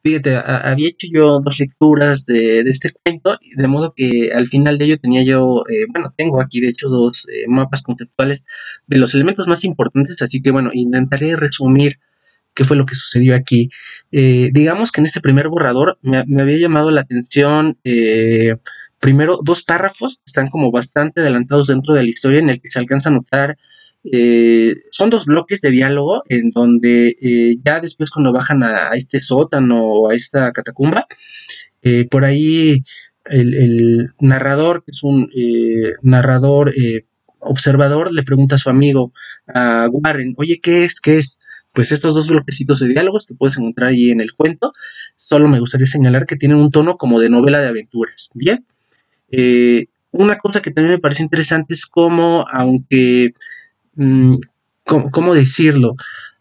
Fíjate, había hecho yo dos lecturas de este cuento, de modo que al final de ello tenía yo, bueno, tengo aquí de hecho dos mapas conceptuales de los elementos más importantes, así que bueno, intentaré resumir qué fue lo que sucedió aquí. Digamos que en este primer borrador me había llamado la atención, primero, dos párrafos que están como bastante adelantados dentro de la historia, en el que se alcanza a notar, son dos bloques de diálogo en donde ya después cuando bajan a este sótano o a esta catacumba, por ahí el narrador, que es un narrador observador, le pregunta a su amigo, a Warren, oye, ¿qué es? ¿Qué es? Pues estos dos bloquecitos de diálogos que puedes encontrar ahí en el cuento, solo me gustaría señalar que tienen un tono como de novela de aventuras. Bien, una cosa que también me parece interesante es cómo, aunque, mm, ¿cómo decirlo?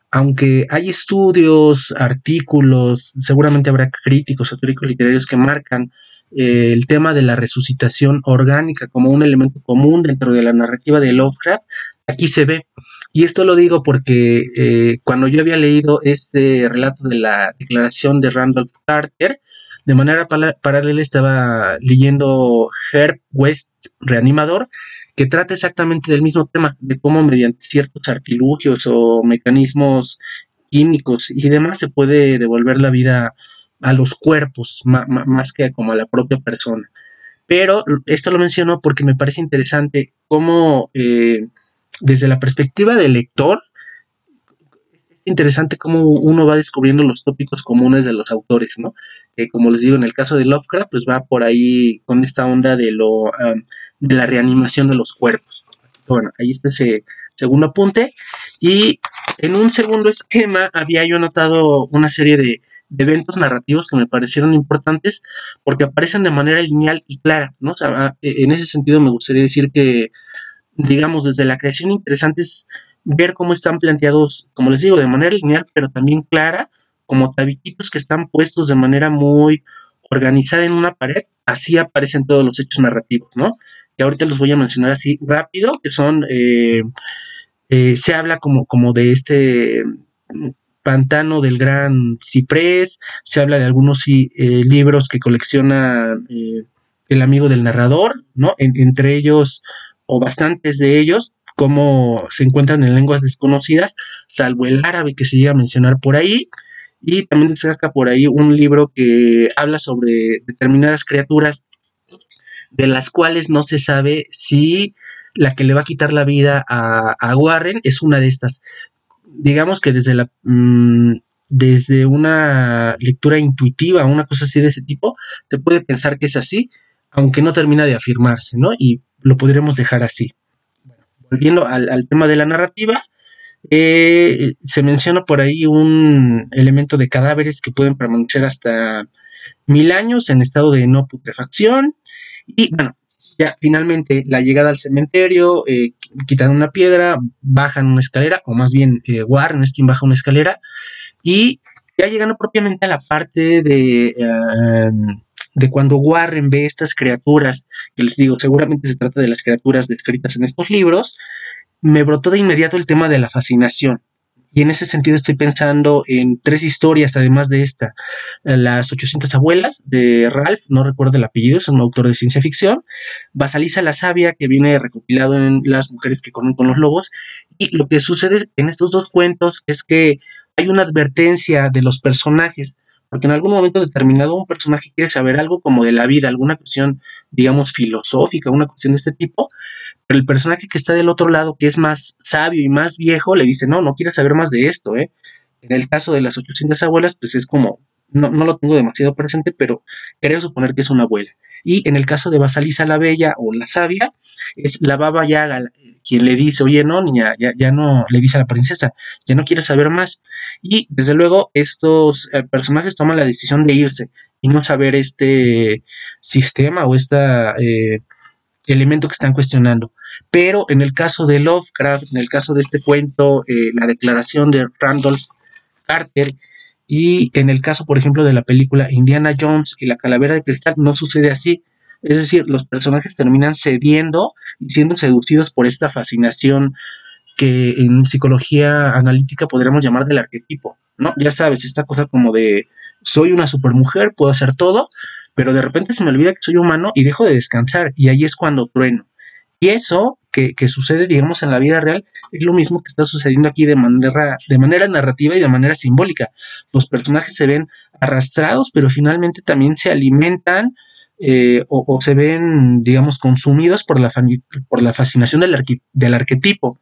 Aunque hay estudios, artículos, seguramente habrá críticos o teóricos literarios que marcan el tema de la resucitación orgánica como un elemento común dentro de la narrativa de Lovecraft, aquí se ve. Y esto lo digo porque cuando yo había leído este relato de la declaración de Randolph Carter, de manera paralela estaba leyendo Herb West Reanimador, que trata exactamente del mismo tema, de cómo mediante ciertos artilugios o mecanismos químicos y demás se puede devolver la vida a los cuerpos, más que como a la propia persona. Pero esto lo menciono porque me parece interesante cómo, desde la perspectiva del lector, es interesante cómo uno va descubriendo los tópicos comunes de los autores, ¿no? Como les digo, en el caso de Lovecraft, pues va por ahí con esta onda de la reanimación de los cuerpos. Bueno, ahí está ese segundo apunte. Y en un segundo esquema había yo anotado una serie de eventos narrativos que me parecieron importantes porque aparecen de manera lineal y clara, ¿no? O sea, en ese sentido me gustaría decir que, digamos, desde la creación interesante es ver cómo están planteados, como les digo, de manera lineal, pero también clara, como tabiquitos que están puestos de manera muy organizada en una pared, así aparecen todos los hechos narrativos, ¿no? Que ahorita los voy a mencionar así rápido, que son, se habla como de este pantano del gran ciprés, se habla de algunos libros que colecciona el amigo del narrador, ¿no? Entre ellos, o bastantes de ellos, cómo se encuentran en lenguas desconocidas, salvo el árabe que se llega a mencionar por ahí, y también destaca por ahí un libro que habla sobre determinadas criaturas de las cuales no se sabe si la que le va a quitar la vida a Warren es una de estas. Digamos que desde una lectura intuitiva, una cosa así de ese tipo, te puede pensar que es así, aunque no termina de afirmarse, ¿no? Y lo podremos dejar así. Volviendo al tema de la narrativa, se menciona por ahí un elemento de cadáveres que pueden permanecer hasta 1000 años en estado de no putrefacción. Y bueno, ya finalmente la llegada al cementerio, quitan una piedra, bajan una escalera, o más bien Warren es quien baja una escalera, y ya llegando propiamente a la parte de cuando Warren ve estas criaturas, que les digo, seguramente se trata de las criaturas descritas en estos libros, me brotó de inmediato el tema de la fascinación. Y en ese sentido estoy pensando en tres historias, además de esta. Las 800 abuelas de Ralph, no recuerdo el apellido, es un autor de ciencia ficción. Basalisa la sabia, que viene recopilado en Las mujeres que comen con los lobos. Y lo que sucede en estos dos cuentos es que hay una advertencia de los personajes, porque en algún momento determinado un personaje quiere saber algo como de la vida, alguna cuestión, digamos, filosófica, una cuestión de este tipo, pero el personaje que está del otro lado, que es más sabio y más viejo, le dice, no, no quiero saber más de esto, ¿eh? En el caso de las 800 abuelas, pues es como, no lo tengo demasiado presente, pero creo suponer que es una abuela. Y en el caso de Basalisa la Bella o la Sabia, es la Baba Yaga quien le dice, oye, no, niña, ya no, le dice a la princesa, ya no quiero saber más. Y desde luego estos personajes toman la decisión de irse y no saber este sistema o esta elemento que están cuestionando. Pero en el caso de Lovecraft, en el caso de este cuento, la declaración de Randolph Carter, y en el caso, por ejemplo, de la película Indiana Jones y la calavera de cristal, no sucede así. Es decir, los personajes terminan cediendo y siendo seducidos por esta fascinación que en psicología analítica podríamos llamar del arquetipo, ¿no? Ya sabes, esta cosa como de soy una supermujer, puedo hacer todo, pero de repente se me olvida que soy humano y dejo de descansar y ahí es cuando trueno. Y eso que sucede, digamos, en la vida real es lo mismo que está sucediendo aquí de manera narrativa y de manera simbólica. Los personajes se ven arrastrados, pero finalmente también se alimentan o se ven, digamos, consumidos por la fascinación del arquetipo,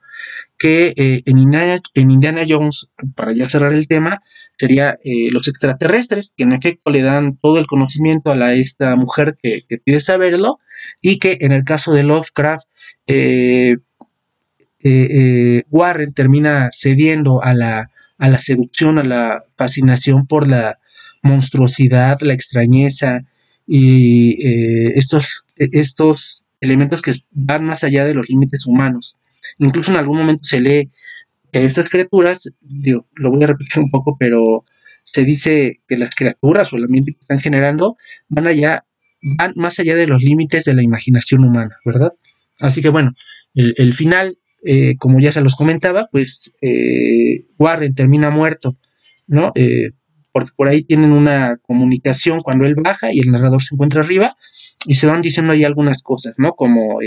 que en Indiana Jones, para ya cerrar el tema, sería los extraterrestres, que en efecto le dan todo el conocimiento a esta mujer que pide saberlo, y que en el caso de Lovecraft, eh, Warren termina cediendo a la seducción, a la fascinación por la monstruosidad, la extrañeza y estos elementos que van más allá de los límites humanos. Incluso en algún momento se lee que estas criaturas, digo, lo voy a repetir un poco, pero se dice que las criaturas o el ambiente que están generando van más allá de los límites de la imaginación humana, ¿verdad? Así que bueno, el final, como ya se los comentaba, pues Warren termina muerto, ¿no? Porque por ahí tienen una comunicación cuando él baja y el narrador se encuentra arriba y se van diciendo ahí algunas cosas, ¿no? Como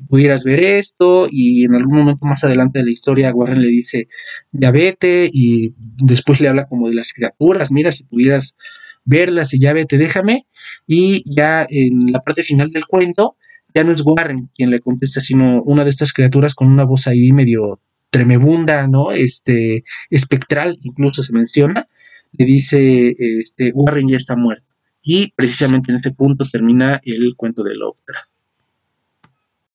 pudieras ver esto y en algún momento más adelante de la historia Warren le dice, ya vete y después le habla como de las criaturas, mira si pudieras verlas y ya vete, déjame y ya en la parte final del cuento ya no es Warren quien le contesta, sino una de estas criaturas con una voz ahí medio tremebunda, ¿no? Espectral, incluso se menciona, le dice, Warren ya está muerto. Y precisamente en este punto termina el cuento de Lovecraft.